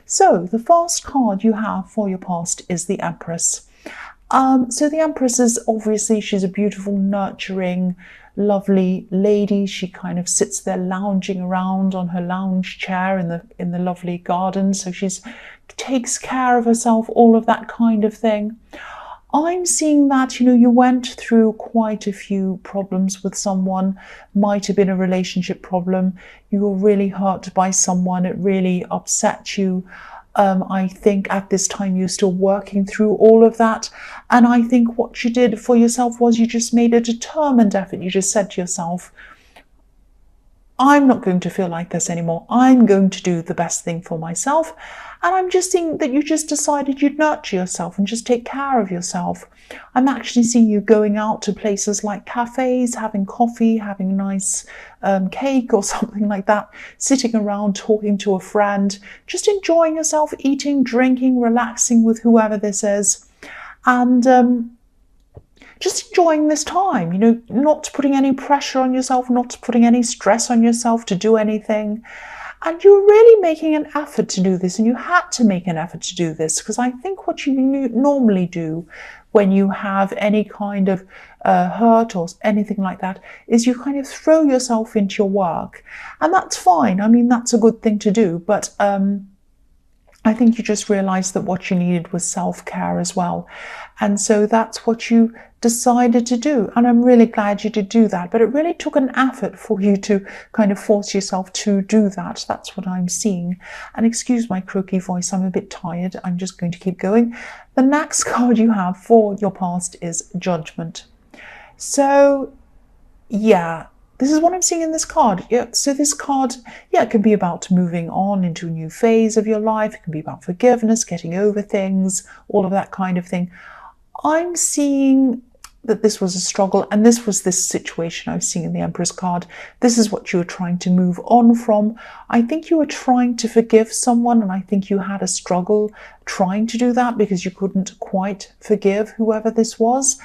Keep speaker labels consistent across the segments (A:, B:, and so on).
A: So the first card you have for your past is the Empress. So the Empress is obviously, she's a beautiful, nurturing, lovely lady. She kind of sits there lounging around on her lounge chair in the lovely garden. So she's takes care of herself, all of that kind of thing. I'm seeing that, you went through quite a few problems with someone. Might have been a relationship problem. You were really hurt by someone. It really upset you. I think at this time you're still working through all of that. And I think what you did for yourself was you just made a determined effort. You just said to yourself, I'm not going to feel like this anymore. I'm going to do the best thing for myself. And I'm just seeing that you just decided you'd nurture yourself and just take care of yourself. I'm actually seeing you going out to places like cafes, having coffee, having a nice cake or something like that, sitting around talking to a friend, just enjoying yourself, eating, drinking, relaxing with whoever this is. And just enjoying this time, not putting any pressure on yourself, not putting any stress on yourself to do anything. And you're really making an effort to do this, and you had to make an effort to do this, because I think what you normally do when you have any kind of hurt or anything like that is you kind of throw yourself into your work. And that's fine. I mean, that's a good thing to do. But I think you just realized that what you needed was self-care as well. And so that's what you decided to do. And I'm really glad you did do that. But it really took an effort for you to kind of force yourself to do that. That's what I'm seeing. And excuse my croaky voice, I'm a bit tired. I'm just going to keep going. The next card you have for your past is Judgment. So, yeah. This is what I'm seeing in this card. Yeah, so this card, it can be about moving on into a new phase of your life. It can be about forgiveness, getting over things, all of that kind of thing. I'm seeing that this was a struggle, and this was this situation I was seeing in the Empress card. This is what you were trying to move on from. I think you were trying to forgive someone, and I think you had a struggle trying to do that because you couldn't quite forgive whoever this was.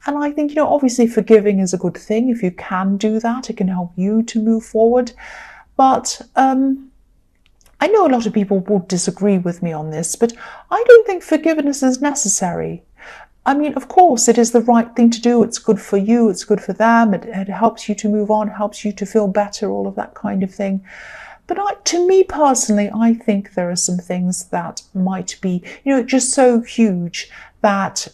A: And I think, obviously forgiving is a good thing. If you can do that, it can help you to move forward. But I know a lot of people will disagree with me on this, but I don't think forgiveness is necessary. I mean, of course, it is the right thing to do. It's good for you. It's good for them. It helps you to move on, helps you to feel better, all of that kind of thing. But to me personally, I think there are some things that might be, just so huge that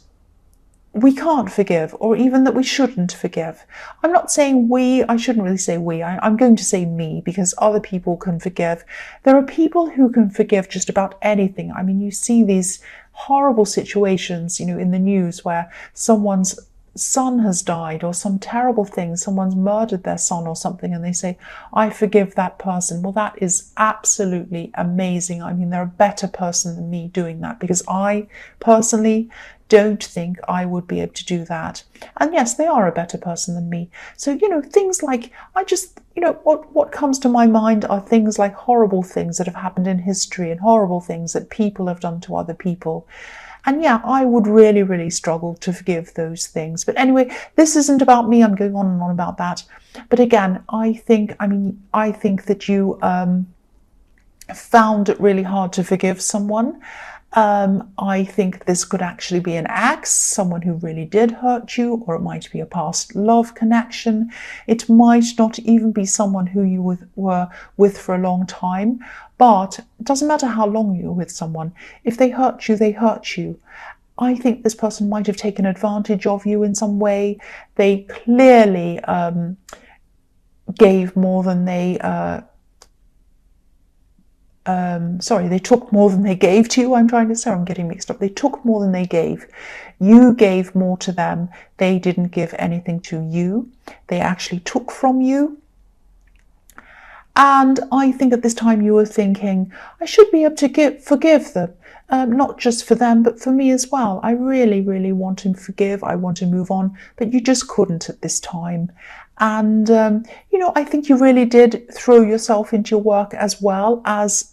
A: we can't forgive, or even that we shouldn't forgive. I'm not saying we, I shouldn't really say we, I'm going to say me, because other people can forgive. There are people who can forgive just about anything. I mean, you see these horrible situations, in the news where someone's son has died or some terrible thing, someone's murdered their son or something, and they say, I forgive that person. Well, that is absolutely amazing. I mean, they're a better person than me doing that, because I personally don't think I would be able to do that. And yes, they are a better person than me. So, things like, what comes to my mind are things like horrible things that have happened in history and horrible things that people have done to other people. And yeah, I would really, really struggle to forgive those things. But anyway, this isn't about me. I'm going on and on about that. But again, I think that you found it really hard to forgive someone. I think this could actually be an ex, someone who really did hurt you, or it might be a past love connection. It might not even be someone who you were with for a long time, but it doesn't matter how long you're with someone. If they hurt you, they hurt you. I think this person might have taken advantage of you in some way. They clearly gave more than they they took more than they gave to you. I'm getting mixed up. They took more than they gave. You gave more to them. They didn't give anything to you. They actually took from you. And I think at this time you were thinking, I should be able to forgive them. Not just for them, but for me as well. I really, really want to forgive. I want to move on, but you just couldn't at this time. And, I think you really did throw yourself into your work as well as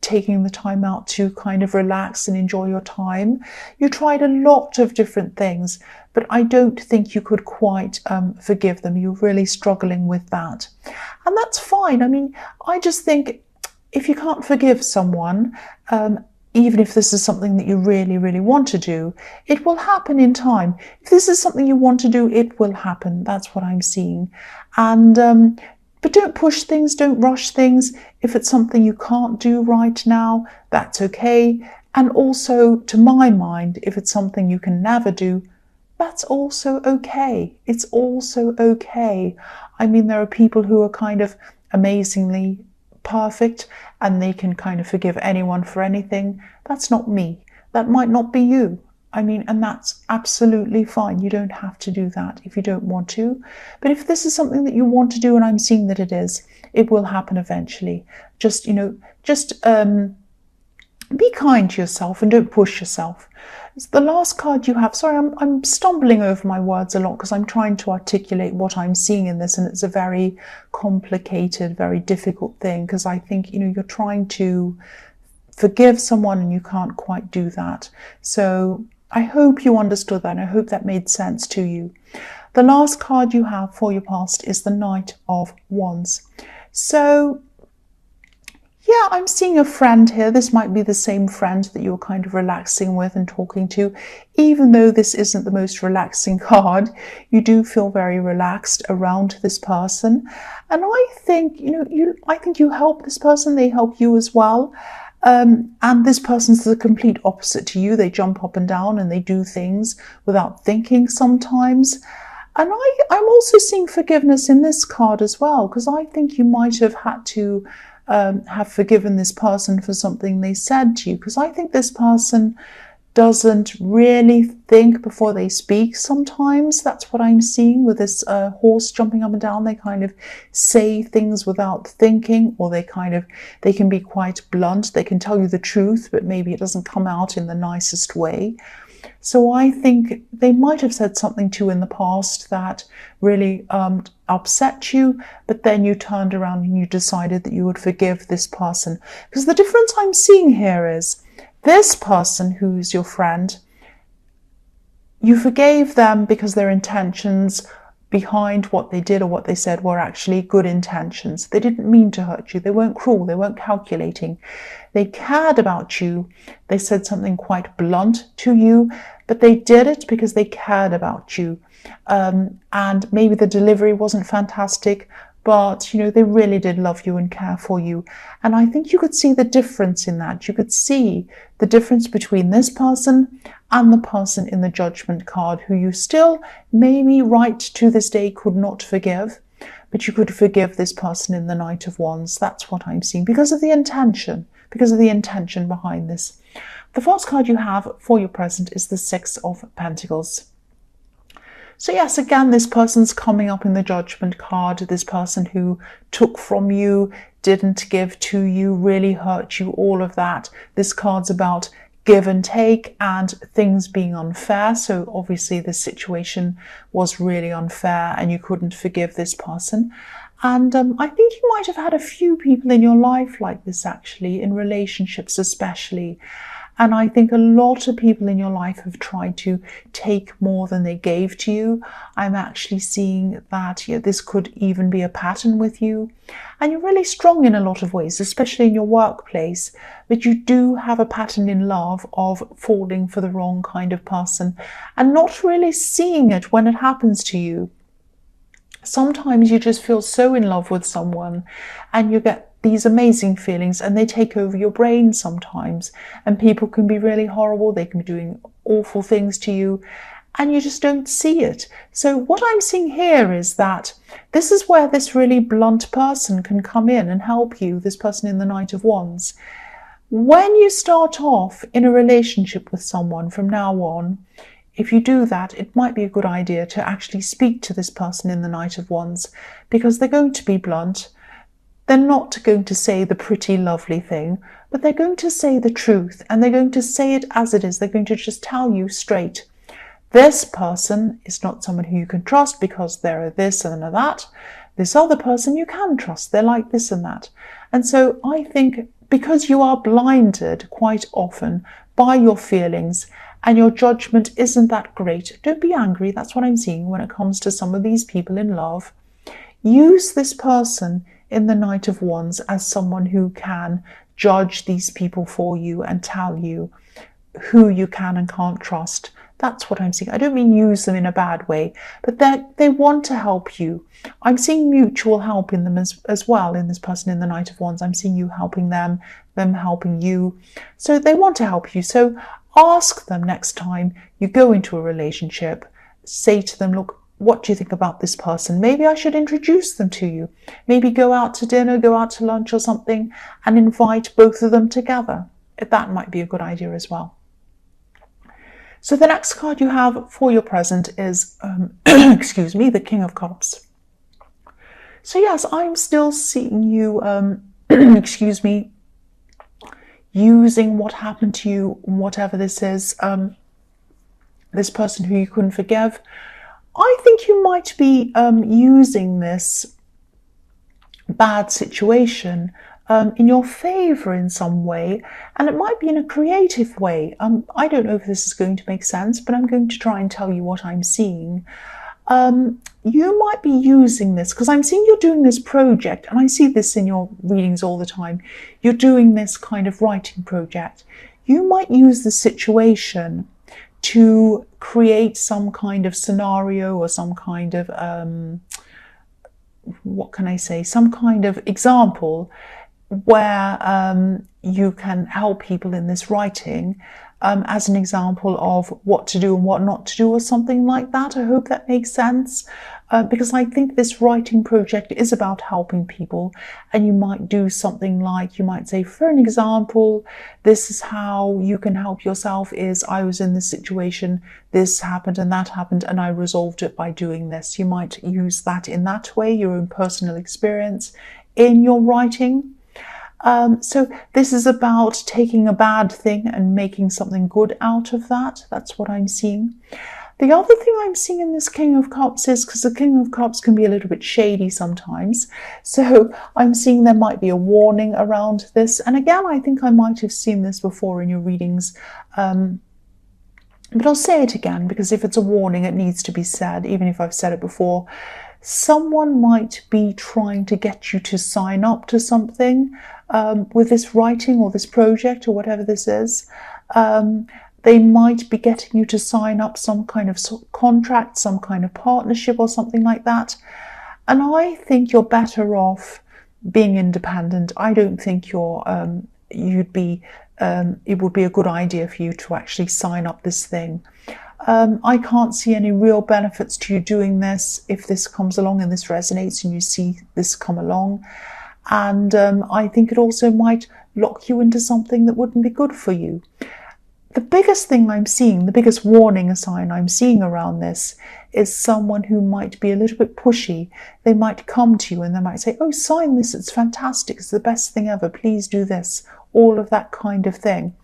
A: taking the time out to kind of relax and enjoy your time. You tried a lot of different things, but I don't think you could quite forgive them. You're really struggling with that. And that's fine. I mean, I just think if you can't forgive someone, even if this is something that you really, really want to do, it will happen in time. If this is something you want to do, it will happen. That's what I'm seeing. And but don't push things, don't rush things. If it's something you can't do right now, that's okay. And also, to my mind, if it's something you can never do, that's also okay. It's also okay. I mean, there are people who are kind of amazingly perfect and they can kind of forgive anyone for anything. That's not me. That might not be you. I mean, and that's absolutely fine. You don't have to do that if you don't want to. But if this is something that you want to do, and I'm seeing that it is, it will happen eventually. Just, be kind to yourself and don't push yourself. The last card you have, sorry, I'm stumbling over my words a lot because I'm trying to articulate what I'm seeing in this, and it's a very complicated, very difficult thing because I think, you're trying to forgive someone and you can't quite do that. So I hope you understood that. I hope that made sense to you. The last card you have for your past is the Knight of Wands. So yeah, I'm seeing a friend here. This might be the same friend that you're kind of relaxing with and talking to. Even though this isn't the most relaxing card, you do feel very relaxed around this person. And I think, I think you help this person, they help you as well. And this person's the complete opposite to you. They jump up and down and they do things without thinking sometimes. And I'm also seeing forgiveness in this card as well, because I think you might have had to have forgiven this person for something they said to you, because I think this person doesn't really think before they speak sometimes. That's what I'm seeing with this horse jumping up and down. They kind of say things without thinking, or they can be quite blunt. They can tell you the truth, but maybe it doesn't come out in the nicest way. So I think they might have said something to you in the past that really upset you, but then you turned around and you decided that you would forgive this person. Because the difference I'm seeing here is this person who's your friend, you forgave them because their intentions behind what they did or what they said were actually good intentions. They didn't mean to hurt you. They weren't cruel. They weren't calculating. They cared about you. They said something quite blunt to you, but they did it because they cared about you. And maybe the delivery wasn't fantastic, but they really did love you and care for you. And I think you could see the difference in that. You could see the difference between this person and the person in the Judgment card, who you still maybe right to this day could not forgive, but you could forgive this person in the Knight of Wands. That's what I'm seeing because of the intention behind this. The first card you have for your present is the Six of Pentacles. So yes, again, this person's coming up in the Judgment card. This person who took from you, didn't give to you, really hurt you, all of that. This card's about give and take and things being unfair. So obviously this situation was really unfair and you couldn't forgive this person. And I think you might have had a few people in your life like this, actually, in relationships especially. And I think a lot of people in your life have tried to take more than they gave to you. I'm actually seeing that this could even be a pattern with you. And you're really strong in a lot of ways, especially in your workplace. But you do have a pattern in love of falling for the wrong kind of person and not really seeing it when it happens to you. Sometimes you just feel so in love with someone and you get these amazing feelings and they take over your brain sometimes, and people can be really horrible. They can be doing awful things to you and you just don't see it. So what I'm seeing here is that this is where this really blunt person can come in and help you, this person in the Knight of Wands. When you start off in a relationship with someone from now on, if you do that, it might be a good idea to actually speak to this person in the Knight of Wands, because they're going to be blunt. They're not going to say the pretty, lovely thing, but they're going to say the truth, and they're going to say it as it is. They're going to just tell you straight. This person is not someone who you can trust because they're this and that. This other person you can trust. They're like this and that. And so I think because you are blinded quite often by your feelings and your judgment isn't that great, don't be angry. That's what I'm seeing when it comes to some of these people in love. Use this person in the Knight of Wands as someone who can judge these people for you and tell you who you can and can't trust. That's what I'm seeing. I don't mean use them in a bad way, but they want to help you. I'm seeing mutual help in them as well, in this person in the Knight of Wands. I'm seeing you helping them helping you. So they want to help you. So ask them next time you go into a relationship, say to them, look, what do you think about this person? Maybe I should introduce them to you. Maybe go out to dinner, go out to lunch or something and invite both of them together. That might be a good idea as well. So the next card you have for your present is, excuse me, the King of Cups. So yes, I'm still seeing you, excuse me, using what happened to you, whatever this is, this person who you couldn't forgive. I think you might be using this bad situation in your favor in some way, and it might be in a creative way. I don't know if this is going to make sense, but I'm going to try and tell you what I'm seeing. You might be using this because I'm seeing you're doing this project, and I see this in your readings all the time. You're doing this kind of writing project. You might use the situation to create some kind of scenario or some kind of, what can I say, some kind of example where you can help people in this writing as an example of what to do and what not to do or something like that. I hope that makes sense, because I think this writing project is about helping people, and you might do something like, you might say, for an example, this is how you can help yourself is, I was in this situation, this happened and that happened, and I resolved it by doing this. You might use that in that way, your own personal experience in your writing. So this is about taking a bad thing and making something good out of that. That's what I'm seeing. The other thing I'm seeing in this King of Cups is, because the King of Cups can be a little bit shady sometimes, so I'm seeing there might be a warning around this. And again, I think I might have seen this before in your readings, but I'll say it again, because if it's a warning, it needs to be said, even if I've said it before. Someone might be trying to get you to sign up to something with this writing or this project or whatever this is. They might be getting you to sign up some kind of contract, some kind of partnership or something like that. And I think you're better off being independent. I don't think it would be a good idea for you to actually sign up this thing. I can't see any real benefits to you doing this if this comes along and this resonates and you see this come along. And I think it also might lock you into something that wouldn't be good for you. The biggest thing I'm seeing, the biggest warning sign I'm seeing around this is someone who might be a little bit pushy. They might come to you and they might say, oh, sign this, it's fantastic, it's the best thing ever, please do this, all of that kind of thing.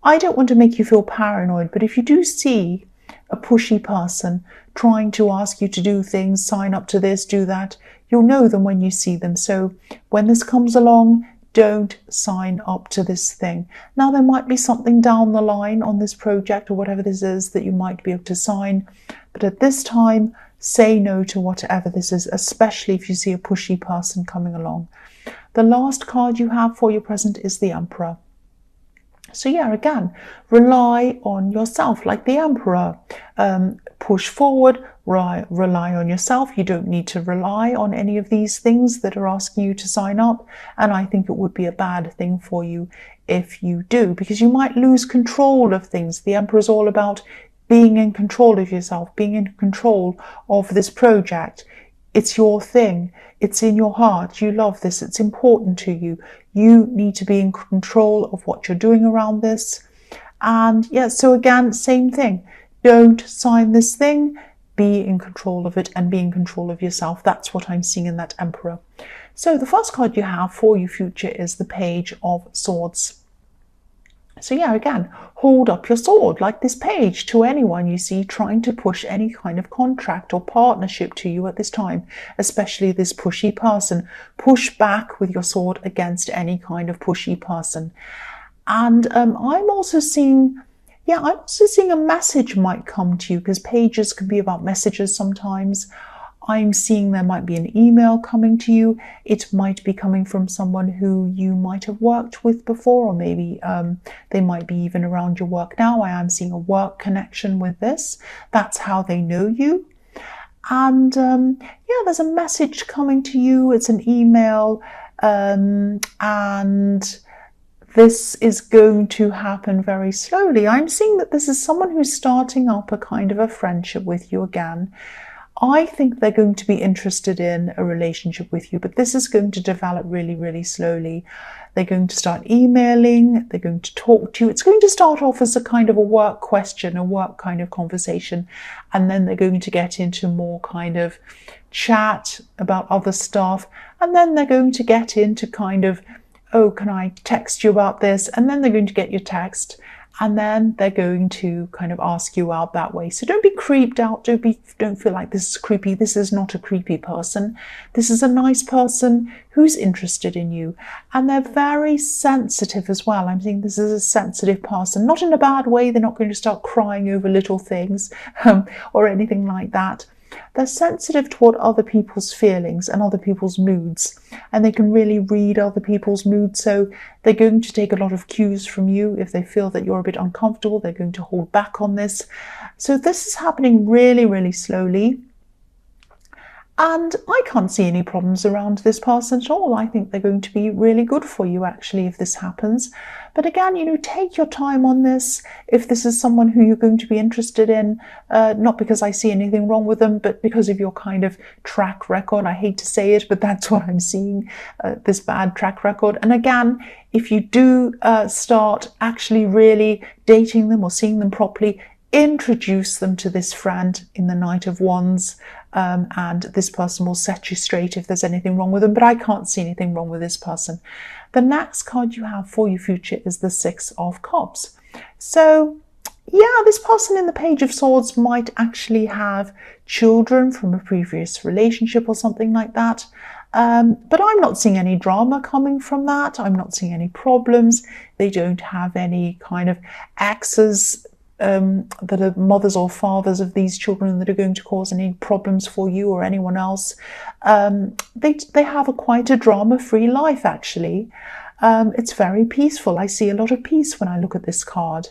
A: I don't want to make you feel paranoid, but if you do see a pushy person trying to ask you to do things, sign up to this, do that, you'll know them when you see them. So when this comes along, don't sign up to this thing. Now, there might be something down the line on this project or whatever this is that you might be able to sign, but at this time, say no to whatever this is, especially if you see a pushy person coming along. The last card you have for your present is the Emperor. So yeah, again, rely on yourself, like the Emperor. Push forward, rely on yourself. You don't need to rely on any of these things that are asking you to sign up. And I think it would be a bad thing for you if you do, because you might lose control of things. The Emperor is all about being in control of yourself, being in control of this project. It's your thing. It's in your heart. You love this. It's important to you. You need to be in control of what you're doing around this. And yeah, so again, same thing. Don't sign this thing. Be in control of it and be in control of yourself. That's what I'm seeing in that Emperor. So the first card you have for your future is the Page of Swords. So yeah, again, hold up your sword like this page to anyone you see trying to push any kind of contract or partnership to you at this time, especially this pushy person. Push back with your sword against any kind of pushy person. And I'm also seeing a message might come to you, because pages can be about messages sometimes. I'm seeing there might be an email coming to you. It might be coming from someone who you might have worked with before, or maybe they might be even around your work now. I am seeing a work connection with this. That's how they know you. And yeah, there's a message coming to you. It's an email, and this is going to happen very slowly. I'm seeing that this is someone who's starting up a kind of a friendship with you again. I think they're going to be interested in a relationship with you, but this is going to develop really, really slowly. They're going to start emailing, they're going to talk to you. It's going to start off as a kind of a work question, a work kind of conversation, and then they're going to get into more kind of chat about other stuff, and then they're going to get into kind of, oh, can I text you about this? And then they're going to get your text, and then they're going to kind of ask you out that way. So don't be creeped out. Don't feel like this is creepy. This is not a creepy person. This is a nice person who's interested in you. And they're very sensitive as well. I'm seeing this is a sensitive person, not in a bad way. They're not going to start crying over little things or anything like that. They're sensitive toward other people's feelings and other people's moods, and they can really read other people's moods. So they're going to take a lot of cues from you. If they feel that you're a bit uncomfortable, they're going to hold back on this. So this is happening really, really slowly. And I can't see any problems around this person at all. I think they're going to be really good for you, actually, if this happens. But again, take your time on this. If this is someone who you're going to be interested in, not because I see anything wrong with them, but because of your kind of track record. I hate to say it, but that's what I'm seeing, this bad track record. And again, if you do start actually really dating them or seeing them properly, introduce them to this friend in the Knight of Wands, and this person will set you straight if there's anything wrong with them. But I can't see anything wrong with this person. The next card you have for your future is the Six of Cups. So yeah, this person in the Page of Swords might actually have children from a previous relationship or something like that. But I'm not seeing any drama coming from that. I'm not seeing any problems. They don't have any kind of exes that are mothers or fathers of these children that are going to cause any problems for you or anyone else. They have quite a drama-free life, actually. It's very peaceful. I see a lot of peace when I look at this card.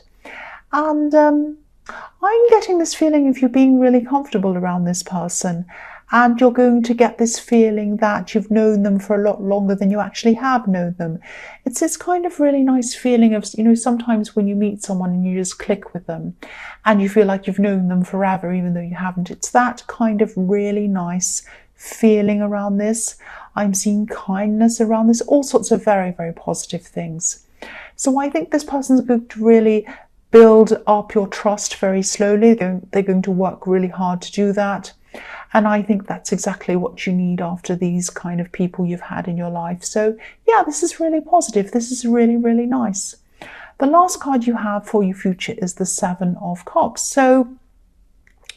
A: And I'm getting this feeling of you being really comfortable around this person. And you're going to get this feeling that you've known them for a lot longer than you actually have known them. It's this kind of really nice feeling of, sometimes when you meet someone and you just click with them and you feel like you've known them forever, even though you haven't. It's that kind of really nice feeling around this. I'm seeing kindness around this, all sorts of very, very positive things. So I think this person's going to really build up your trust very slowly. They're going to work really hard to do that. And I think that's exactly what you need after these kind of people you've had in your life. So yeah, this is really positive. This is really, really nice. The last card you have for your future is the Seven of Cups. So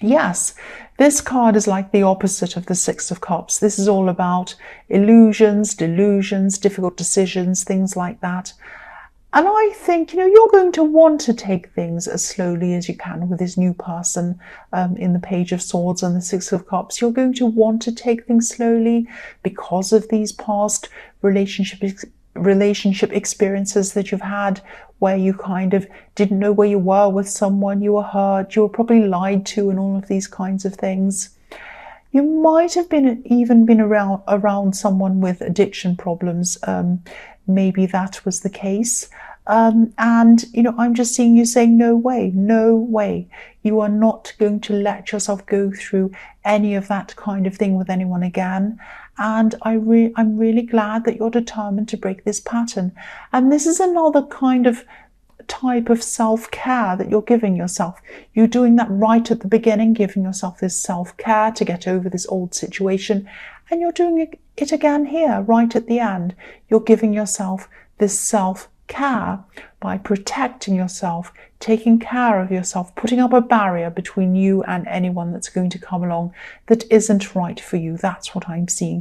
A: yes, this card is like the opposite of the Six of Cups. This is all about illusions, delusions, difficult decisions, things like that. And I think, you're going to want to take things as slowly as you can with this new person in the Page of Swords and the Six of Cups. You're going to want to take things slowly because of these past relationship experiences that you've had where you kind of didn't know where you were with someone, you were hurt, you were probably lied to, and all of these kinds of things. You might have even been around someone with addiction problems. Maybe that was the case. And, I'm just seeing you saying, no way, no way. You are not going to let yourself go through any of that kind of thing with anyone again. And I'm really glad that you're determined to break this pattern. And this is another kind of type of self-care that you're giving yourself. You're doing that right at the beginning, giving yourself this self-care to get over this old situation. And you're doing it again here, right at the end. You're giving yourself this self-care by protecting yourself, taking care of yourself, putting up a barrier between you and anyone that's going to come along that isn't right for you. That's what I'm seeing.